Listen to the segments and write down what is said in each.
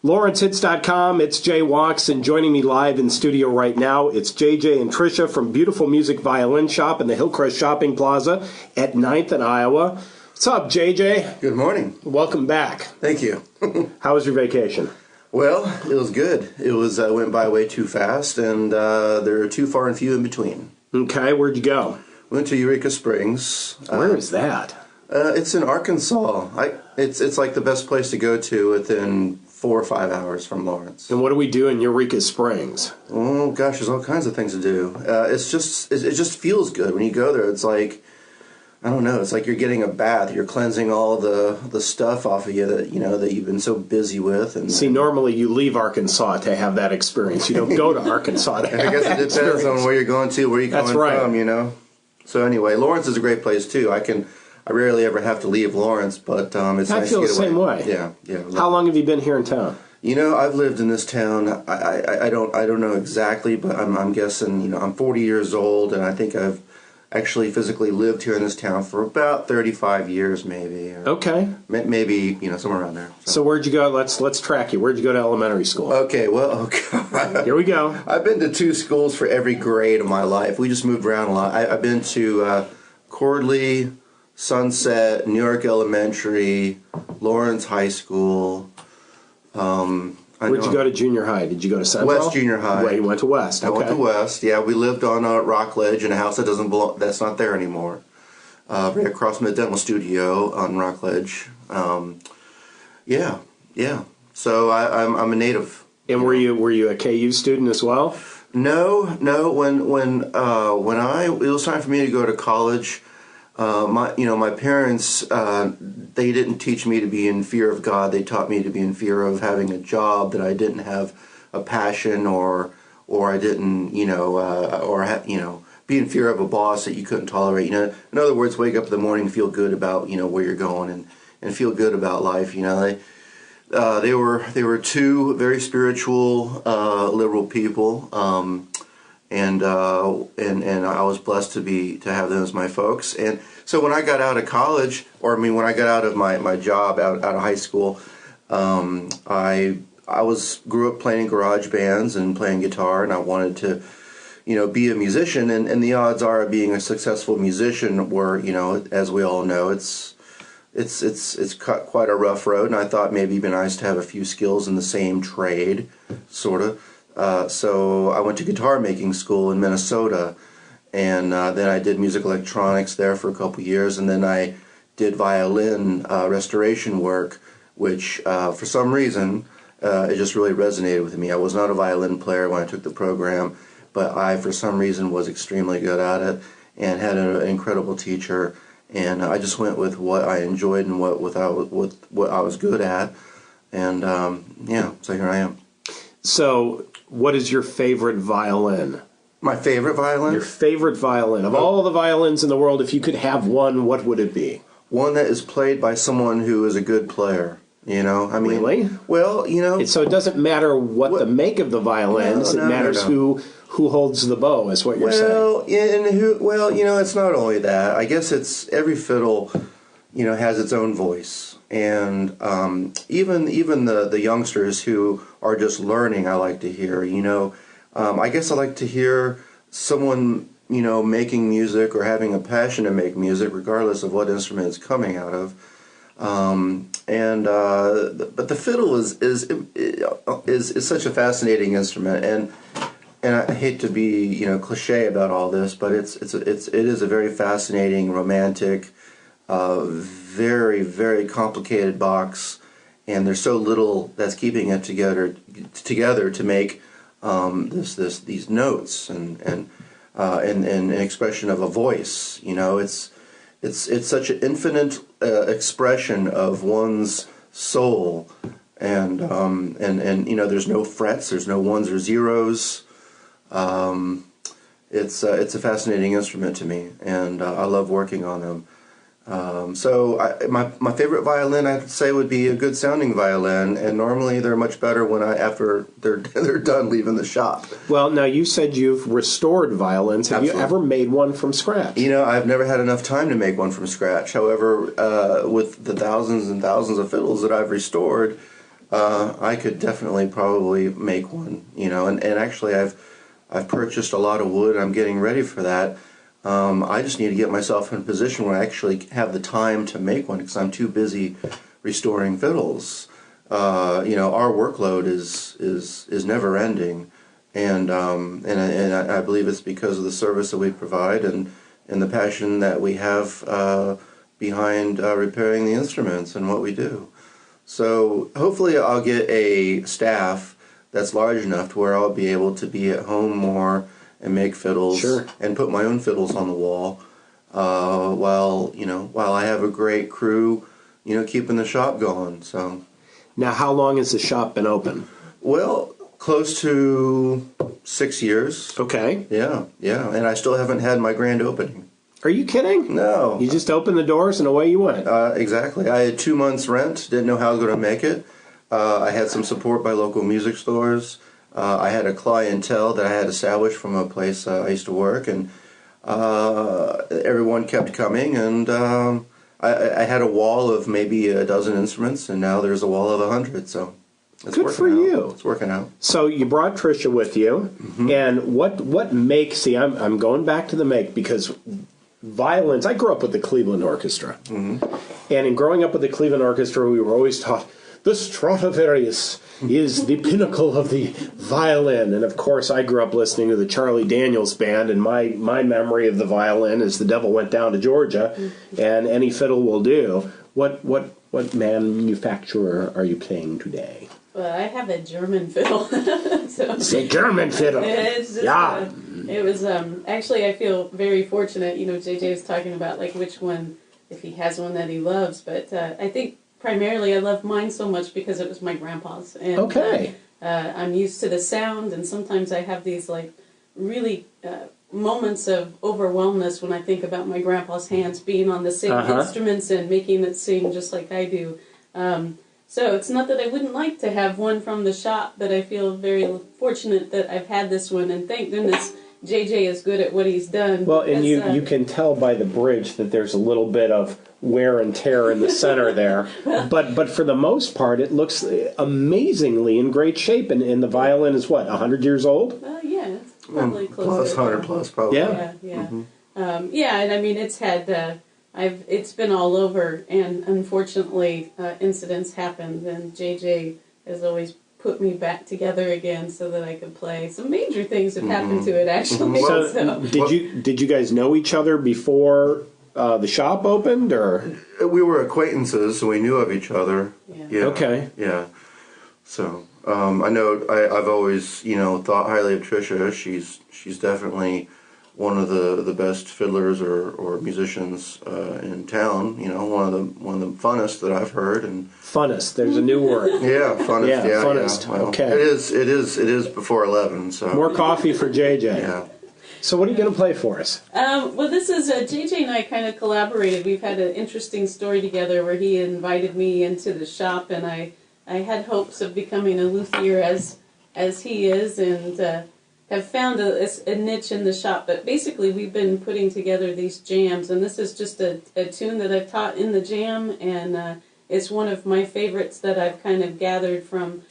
LawrenceHits.com, it's Jay Wachs, and joining me live in studio right now, it's JJ and Tricia from Beautiful Music Violin Shop in the Hillcrest Shopping Plaza at 9th and Iowa. What's up, JJ? Good morning. Welcome back. Thank you. How was your vacation? Well, it was good. It went by way too fast, and there are too far and few in between. Okay, where'd you go? Went to Eureka Springs. Where is that? It's in Arkansas. It's like the best place to go to within 4 or 5 hours from Lawrence. And what do we do in Eureka Springs? Oh gosh, there's all kinds of things to do. It just feels good when you go there. It's like, I don't know, it's like you're getting a bath. You're cleansing all the stuff off of you that you've been so busy with. And see, normally you leave Arkansas to have that experience. You don't go to Arkansas to have I guess that it depends on where you're going to, where you're coming from, So anyway, Lawrence is a great place too. I rarely ever have to leave Lawrence, but it's nice to get away. I feel the same way. Yeah. How long have you been here in town? I've lived in this town. I don't know exactly, but I'm guessing. I'm 40 years old, and I think I've actually physically lived here in this town for about 35 years, maybe. Okay. Maybe somewhere around there. So where'd you go? Let's track you. Where'd you go to elementary school? Okay. Well, oh God. Here we go. I've been to 2 schools for every grade of my life. We just moved around a lot. I've been to Cordley, Sunset, New York Elementary, Lawrence High School. Where'd you go to junior high? Did you go to Central? West Junior High. Well, you went to West. Okay. I went to West. Yeah, we lived on Rockledge in a house that doesn't belong. That's not there anymore. Right across from the dental studio on Rockledge. Yeah. So I'm a native. And were you a KU student as well? No. When it was time for me to go to college. My parents, they didn't teach me to be in fear of God. They taught me to be in fear of having a job that I didn't have a passion or I didn't, be in fear of a boss that you couldn't tolerate. In other words, wake up in the morning, feel good about, where you're going and feel good about life. They were 2 very spiritual, liberal people. And I was blessed to have them as my folks. And so when I got out of college, when I got out of my job out of high school, I grew up playing in garage bands and playing guitar, and I wanted to, be a musician. And the odds are of being a successful musician were, as we all know, it's quite a rough road. And I thought maybe it'd be nice to have a few skills in the same trade, sort of. So I went to guitar making school in Minnesota, and then I did music electronics there for a couple years, and then I did violin restoration work, which for some reason it just really resonated with me. I was not a violin player when I took the program, but I for some reason was extremely good at it and had an incredible teacher, and I just went with what I enjoyed and what I was good at, and so here I am. So, what is your favorite violin? My favorite violin? Your favorite violin. Of all the violins in the world, if you could have one, what would it be? One that is played by someone who is a good player. Really? Well, So it doesn't matter what the make of the violins. No, it matters who holds the bow, is what you're saying. It's not only that. I guess it's every fiddle, has its own voice. And even the youngsters who are just learning, I like to hear. I guess I like to hear someone making music or having a passion to make music, regardless of what instrument it's coming out of. But the fiddle is such a fascinating instrument, and I hate to be cliche about all this, but it is a very fascinating, romantic, very, very complicated box, and there's so little that's keeping it together to make these notes and an expression of a voice. It's such an infinite expression of one's soul, and there's no frets, there's no ones or zeros. It's a fascinating instrument to me, and I love working on them. My favorite violin, I'd say, would be a good sounding violin, and normally they're much better after they're done leaving the shop. Well, now you said you've restored violins. Have you ever made one from scratch? I've never had enough time to make one from scratch. However, with the thousands and thousands of fiddles that I've restored, I could definitely probably make one, and actually I've purchased a lot of wood. I'm getting ready for that. I just need to get myself in a position where I actually have the time to make one because I'm too busy restoring fiddles. Our workload is never ending, and I believe it's because of the service that we provide and the passion that we have behind repairing the instruments and what we do. So hopefully I'll get a staff that's large enough to where I'll be able to be at home more and make fiddles. Sure. And put my own fiddles on the wall while I have a great crew, keeping the shop going. So Now, how long has the shop been open? well, close to 6 years. Okay. Yeah, and I still haven't had my grand opening. Are you kidding? No. You just opened the doors and away you went. Exactly. I had 2 months rent, didn't know how I was going to make it. I had some support by local music stores. I had a clientele that I had established from a place I used to work, and everyone kept coming, and I had a wall of maybe a dozen instruments, and now there's a wall of 100, so it's Good working for out. you. It's working out. So you brought Tricia with you, and what make? See, I'm going back to the make because violins. I grew up with the Cleveland Orchestra, and in growing up with the Cleveland Orchestra, we were always taught the Stradivarius is the pinnacle of the violin, and of course, I grew up listening to the Charlie Daniels Band, and my memory of the violin is "The Devil Went Down to Georgia," and "Any Fiddle Will Do." What manufacturer are you playing today? Well, I have a German fiddle. So It's a German fiddle. it's just, Yeah. it was actually I feel very fortunate. JJ was talking about like which one, if he has one that he loves, but I think primarily I love mine so much because it was my grandpa's. And, Okay. I'm used to the sound, and sometimes I have these like really moments of overwhelmness when I think about my grandpa's hands being on the same instruments and making it sing just like I do. So it's not that I wouldn't like to have one from the shop, but I feel very fortunate that I've had this one, and thank goodness JJ is good at what he's done. Well, and you can tell by the bridge that there's a little bit of wear and tear in the center there. But for the most part, it looks amazingly in great shape. And the violin is what, 100 years old? Yeah, it's probably close Plus to 100 plus probably. Yeah. Yeah, and I mean it's had it's been all over, and unfortunately incidents happened, and JJ has always put me back together again so that I could play. Some major things have happened to it actually. So did you guys know each other before the shop opened, or? We were acquaintances, so we knew of each other. Yeah. Okay. Yeah. So I know I've always thought highly of Tricia. She's definitely one of the best fiddlers or musicians in town. One of the funnest that I've heard. And Funnest. There's a new word. yeah, funnest. Yeah, funnest. Well, Okay. It is before 11. So More coffee for JJ. Yeah. So what are you going to play for us? Well, this is JJ and I kind of collaborated. We've had an interesting story together where he invited me into the shop, and I had hopes of becoming a luthier as he is, and have found a niche in the shop. But basically, we've been putting together these jams, and this is just a tune that I've taught in the jam, and it's one of my favorites that I've kind of gathered from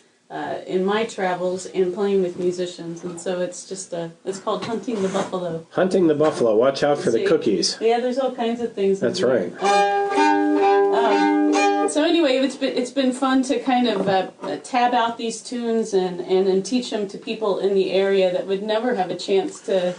in my travels and playing with musicians. And so it's just it's called Hunting the Buffalo. Hunting the Buffalo. Watch out for the cookies. Yeah, there's all kinds of things. That's right. So anyway, it's been fun to kind of tab out these tunes and teach them to people in the area that would never have a chance to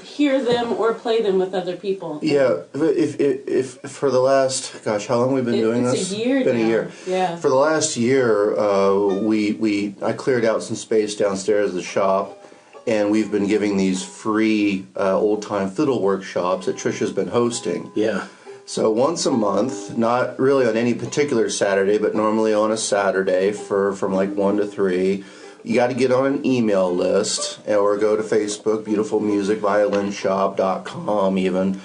hear them or play them with other people. Yeah, if for the last, gosh, how long we've been doing this? It's a year It's been now. a year. Yeah. For the last year, I cleared out some space downstairs of the shop, and we've been giving these free old-time fiddle workshops that Tricia's been hosting. Yeah. So once a month, not really on any particular Saturday, but normally on a Saturday from like 1 to 3, you got to get on an email list or go to Facebook, beautifulmusicviolinshop.com even.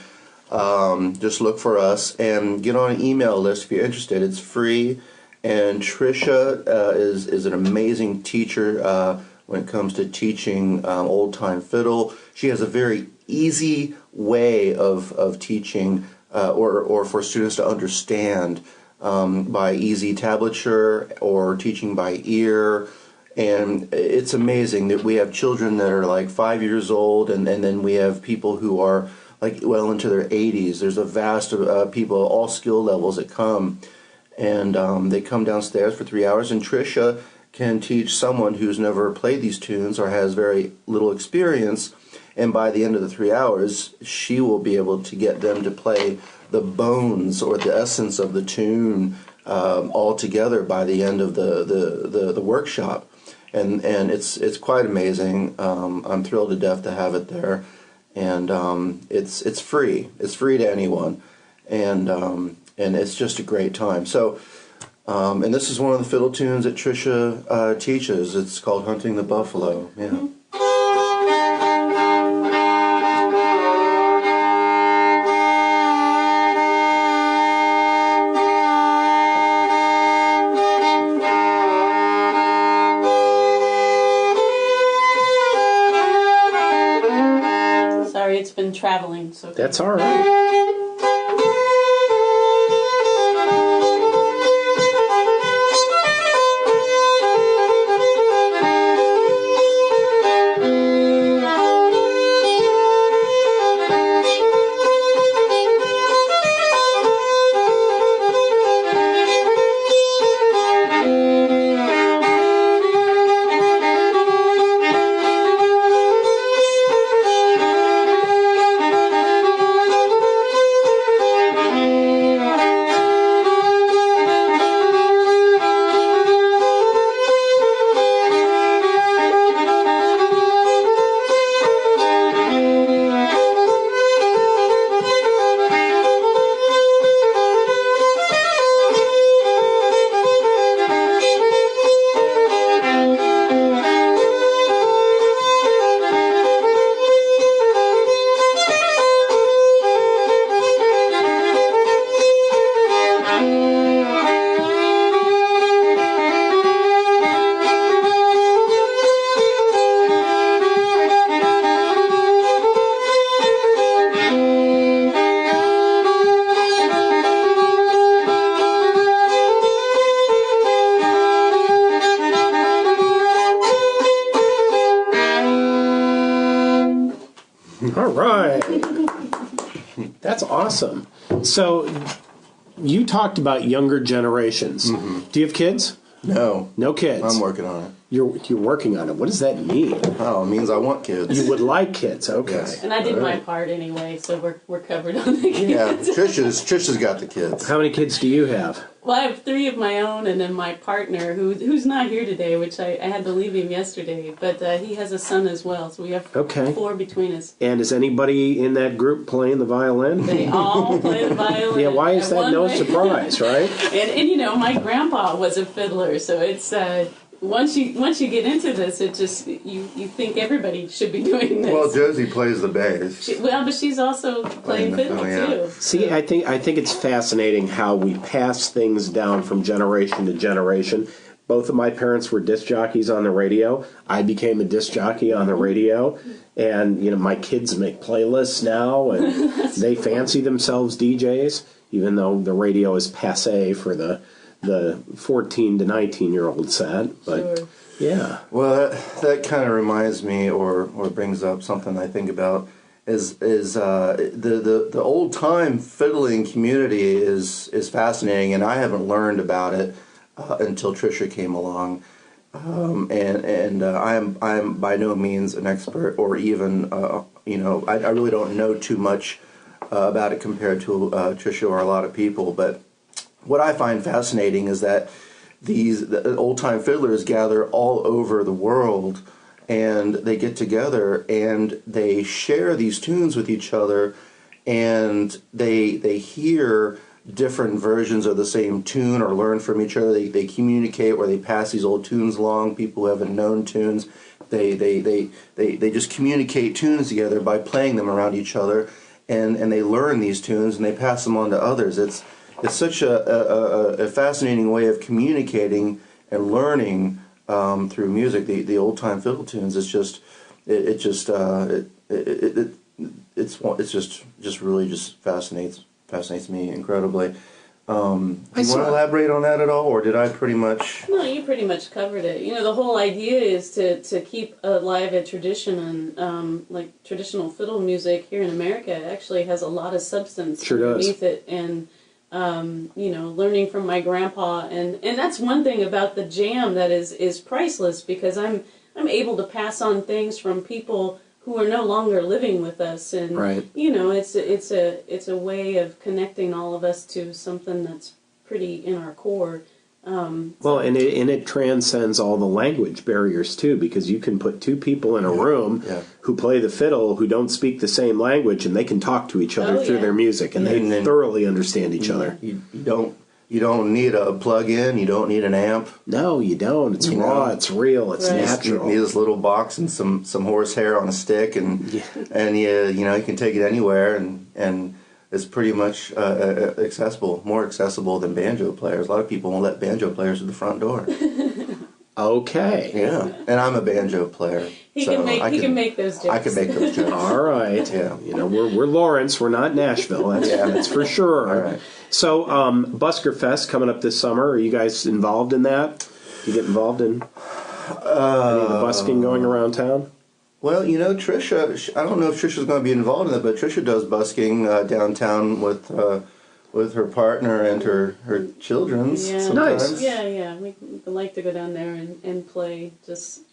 Just look for us and get on an email list if you're interested. It's free, and Tricia is an amazing teacher when it comes to teaching old-time fiddle. She has a very easy way of teaching or for students to understand by easy tablature or teaching by ear. And it's amazing that we have children that are like 5 years old, and then we have people who are like well into their 80s. There's a vast people, all skill levels that come, and they come downstairs for 3 hours, and Tricia can teach someone who's never played these tunes or has very little experience, and by the end of the 3 hours, she will be able to get them to play the bones or the essence of the tune all together by the end of the workshop. And it's quite amazing. I'm thrilled to death to have it there, and it's free. It's free to anyone, and it's just a great time. So, and this is one of the fiddle tunes that Tricia teaches. It's called "Hunting the Buffalo." Yeah. Mm-hmm. Sorry, it's been traveling. So That's all right. All right. That's awesome. So you talked about younger generations. Mm-hmm. Do you have kids? No. No kids. I'm working on it. You're working on it. What does that mean? Oh, it means I want kids. You would like kids. Okay. Yes. And I did my part anyway, so we're covered on the kids. Yeah, Trisha's got the kids. How many kids do you have? Well, I have 3 of my own, and then my partner, who's not here today, which I had to leave him yesterday, but he has a son as well, so we have 4 between us. And is anybody in that group playing the violin? They all play the violin. Yeah, why is that no surprise, right? And you know, my grandpa was a fiddler, so it's once you get into this, it just you think everybody should be doing this. Well, Josie plays the bass. But she's also playing fiddle too. See, I think it's fascinating how we pass things down from generation to generation. Both of my parents were disc jockeys on the radio. I became a disc jockey on the radio, and you know my kids make playlists now, and they fancy themselves DJs, even though the radio is passé for the 14 to 19-year-old set. But Sure. Yeah. Well, that kind of reminds me, or brings up something I think about, is the old time fiddling community is fascinating, and I haven't learned about it until Tricia came along, and I'm by no means an expert, or even I really don't know too much about it compared to Tricia or a lot of people, but what I find fascinating is that the old-time fiddlers gather all over the world, and they get together and they share these tunes with each other, and they hear different versions of the same tune or learn from each other. They communicate, or they pass these old tunes along. People who haven't known tunes, they just communicate tunes together by playing them around each other, and they learn these tunes and they pass them on to others. It's such a fascinating way of communicating and learning through music. The old time fiddle tunes. It's just really just fascinates me incredibly. Do you want to elaborate on that at all, or did I pretty much? No, you pretty much covered it. You know, the whole idea is to keep alive a tradition, and like traditional fiddle music here in America actually has a lot of substance underneath it, and you know, learning from my grandpa, and that's one thing about the jam that is priceless, because I'm able to pass on things from people who are no longer living with us, and you know, it's a way of connecting all of us to something that's pretty in our core. Well, and it transcends all the language barriers too, because you can put two people in a room who play the fiddle who don't speak the same language, and they can talk to each other through their music, and they thoroughly understand each other. You don't need a plug-in. You don't need an amp. No, you don't. It's raw. It's real. It's natural. You need this little box and some horsehair on a stick, and you know, you can take it anywhere, and it's pretty much accessible, more accessible than banjo players. A lot of people won't let banjo players to the front door. Okay. Yeah, and I'm a banjo player. He can make those jokes. I can make those jokes. All right. Yeah. You know, we're Lawrence. We're not Nashville. That's for sure. All right. So, Busker Fest coming up this summer. Are you guys involved in that? Do you get involved in any of the busking going around town? Well, you know, Trisha, I don't know if Trisha's going to be involved in it, but Trisha does busking downtown with her partner and her children sometimes. Nice. Yeah. We like to go down there and play.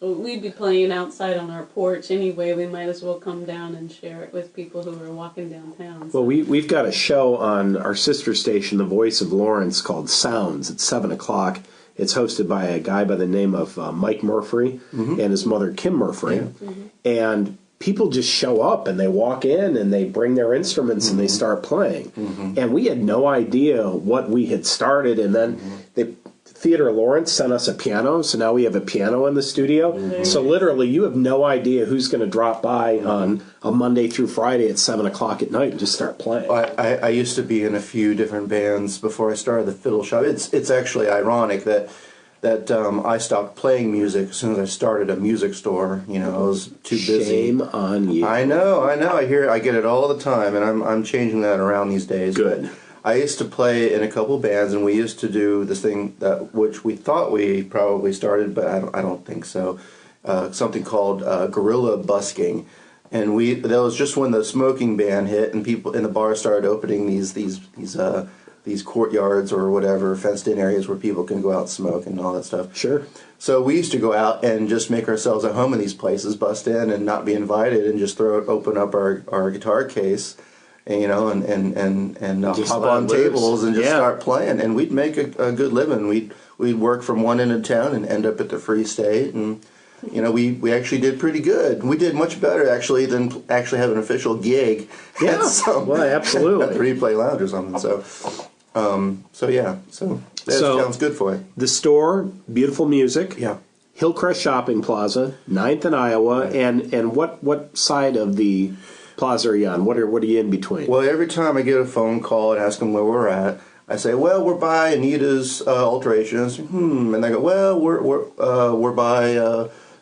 We'd be playing outside on our porch anyway. We might as well come down and share it with people who are walking downtown. So. Well, we've got a show on our sister station, The Voice of Lawrence, called Sounds at 7 o'clock. It's hosted by a guy by the name of Mike Murphy and his mother, Kim Murphy. Yeah. And people just show up, and they walk in, and they bring their instruments, and they start playing. And we had no idea what we had started. And then the Theater of Lawrence sent us a piano, so now we have a piano in the studio. So literally, you have no idea who's going to drop by on a Monday through Friday at 7 o'clock at night and just start playing. I used to be in a few different bands before I started the fiddle shop. It's actually ironic that I stopped playing music as soon as I started a music store. You know, I was too busy. Shame on you. I know. I get it all the time, and I'm changing that around these days. Good. I used to play in a couple bands, and we used to do this thing which we thought we probably started, but I don't think so. Something called guerrilla busking, and that was just when the smoking ban hit, and people in the bar started opening these courtyards or whatever, fenced-in areas where people can go out and smoke and all that stuff. Sure. So we used to go out and just make ourselves at home in these places, bust in and not be invited, and just open up our guitar case, and, you know, and hop on tables and just start playing. And we'd make a good living. We'd work from one end of town and end up at the Free State, and you know, we actually did pretty good. We did much better actually than actually have an official gig. Yeah. Well, absolutely. At Free Play Lounge or something. So that sounds good for it. The store, beautiful music. Yeah. Hillcrest Shopping Plaza, 9th and Iowa, and what side of the plaza are you on? What are you in between? Well, every time I get a phone call and ask them where we're at, I say, well, we're by Anita's alterations. And they go, well, we're by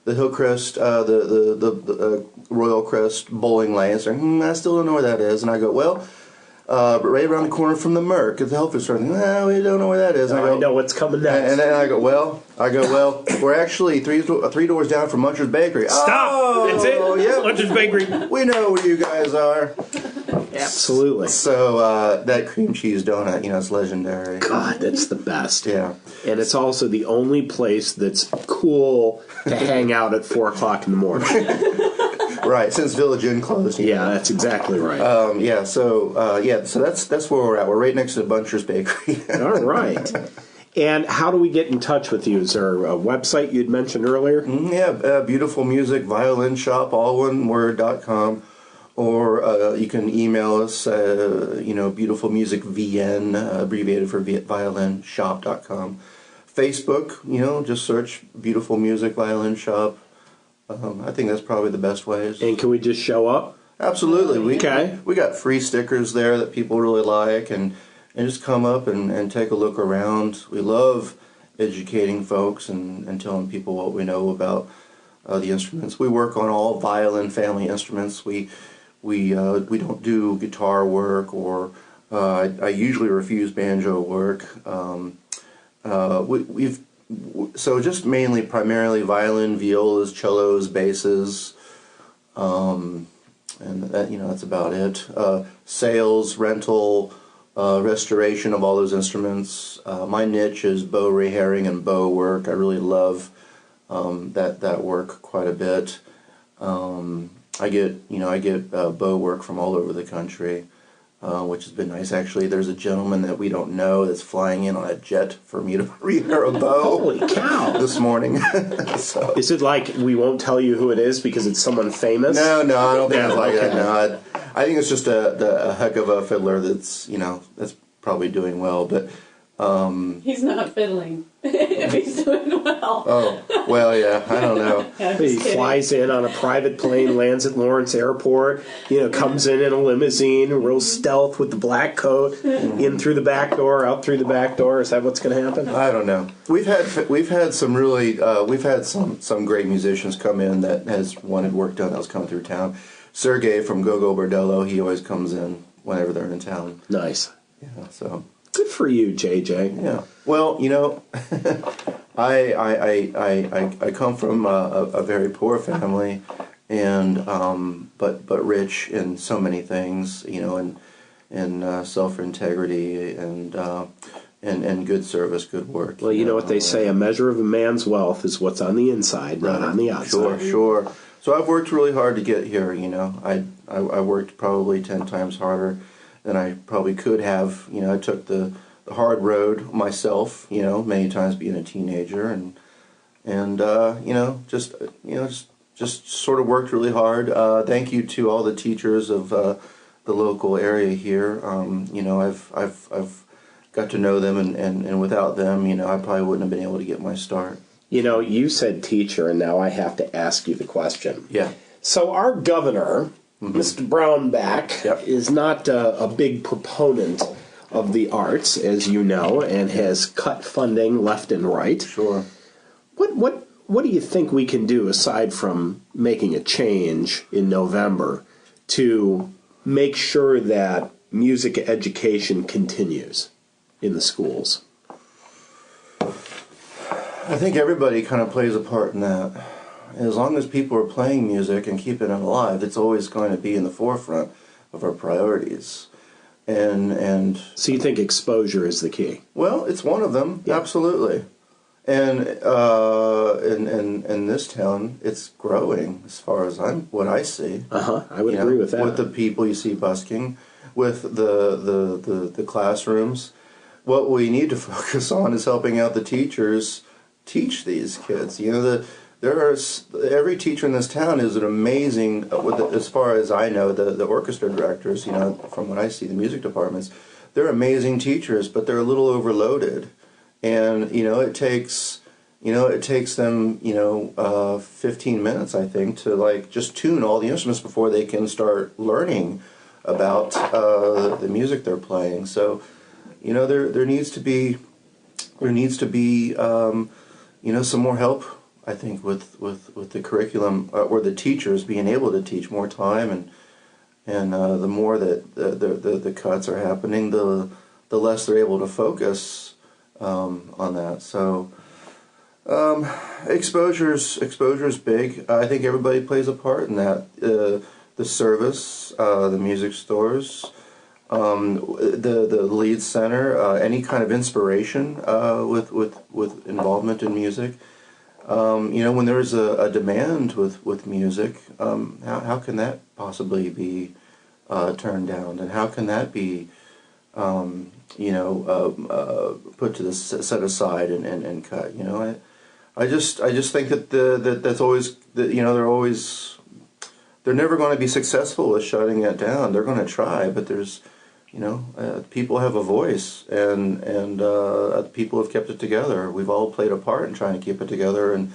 the Hillcrest, the Royal Crest bowling lane. So I still don't know where that is. And I go, well, right around the corner from the Merc at the health food store. No, we don't know where that is. And I know what's coming next. And then I go, well, we're actually three doors down from Muncher's Bakery. Stop! That's it? Yeah. Muncher's Bakery. We know where you guys are. Absolutely. So that cream cheese donut, you know, it's legendary. God, that's the best. Yeah. And it's also the only place that's cool to hang out at 4 o'clock in the morning. Right, since Village Inn closed. Yeah, that's exactly right. So that's where we're at. We're right next to the Buncher's Bakery. All right. And how do we get in touch with you? Is there a website you'd mentioned earlier? Beautiful Music Violin Shop, all one word.com. Or you can email us, Beautiful Music VN, abbreviated for violinshop.com. Facebook, just search Beautiful Music Violin Shop. I think that's probably the best ways. And can we just show up? Absolutely. We got free stickers there that people really like, and just come up and take a look around. We love educating folks and telling people what we know about the instruments. We work on all violin family instruments. We don't do guitar work or I usually refuse banjo work. So just primarily violin, violas, cellos, basses, and that, that's about it. Sales, rental, restoration of all those instruments. My niche is bow reherring and bow work. I really love that work quite a bit. I get bow work from all over the country, which has been nice. Actually, there's a gentleman that we don't know that's flying in on a jet for me to rehear a bow. Holy cow! This morning. So. Is it like we won't tell you who it is because it's someone famous? No, I don't think it's like okay. that. No, I think it's just a heck of a fiddler that's that's probably doing well, but. He's not fiddling if he's doing well. Oh, well, yeah, I don't know. Yeah, He flies in on a private plane, lands at Lawrence Airport, comes in a limousine, real stealth with the black coat, in through the back door, out through the back door. Is that what's going to happen? I don't know. We've had some really some great musicians come in that has wanted work done that was coming through town. Sergey from Go-Go Bordello, he always comes in whenever they're in town. Nice. Yeah, so. Good for you, JJ. Yeah. Well, I come from a very poor family, and but rich in so many things, and self-integrity and good service, good work. Well, you know what they say: a measure of a man's wealth is what's on the inside, not on the outside. Sure. So I've worked really hard to get here. I worked probably 10 times harder than I probably could have. I took the hard road myself, many times being a teenager, and just sort of worked really hard. Thank you to all the teachers of the local area here. I've got to know them, and without them, I probably wouldn't have been able to get my start. You said teacher, and now I have to ask you the question. Yeah. So our governor, Mr. Brownback, Yep. is not a big proponent of the arts, as you know, and has cut funding left and right. Sure. What do you think we can do, aside from making a change in November, to make sure that music education continues in the schools? I think everybody kind of plays a part in that. As long as people are playing music and keeping it alive, it's always going to be in the forefront of our priorities. And So you think exposure is the key? well, it's one of them, Yeah. absolutely. And in this town, it's growing as far as what I see. I would agree with that. With the people you see busking, with the classrooms. What we need to focus on is helping out the teachers teach these kids. Every teacher in this town is an amazing, as far as I know, the orchestra directors, from what I see, the music departments, they're amazing teachers, but they're a little overloaded. And, it takes them, 15 minutes, I think, to just tune all the instruments before they can start learning about the music they're playing. So, there needs to be some more help, I think, with the curriculum, or the teachers being able to teach more time, and the more that the cuts are happening, the less they're able to focus on that. So exposure's big. I think everybody plays a part in that. The service, the music stores, the lead center, any kind of inspiration with involvement in music. When there's a demand with music, how can that possibly be turned down, and how can that be put to the set aside and cut? I just think that that's always they're never going to be successful with shutting it down. They're going to try, but there's people have a voice, and people have kept it together. We've all played a part in trying to keep it together and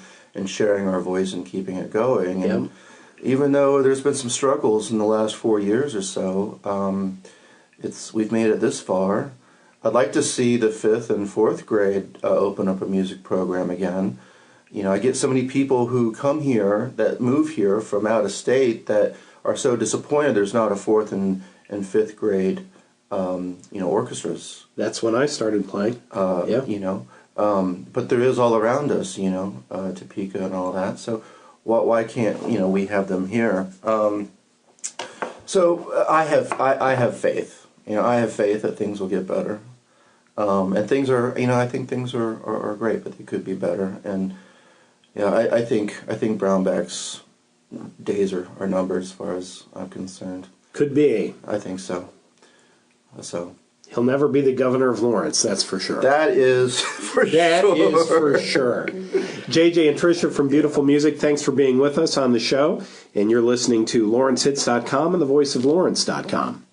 sharing our voice and keeping it going. And even though there's been some struggles in the last 4 years or so, we've made it this far. I'd like to see the 5th and 4th grade open up a music program again. I get so many people who come here, that move here from out of state, that are so disappointed there's not a 4th and 5th grade orchestras. That's when I started playing. Yeah. But there is all around us, Topeka and all that. So why can't we have them here? So I have faith. I have faith that things will get better. And things are, I think things are great, but they could be better. And I think Brownback's days are numbered as far as I'm concerned. Could be. I think so. He'll never be the governor of Lawrence, that's for sure. That is for sure. That is for sure. JJ and Tricia from Beautiful Music, thanks for being with us on the show. And you're listening to LawrenceHits.com and thevoiceoflawrence.com.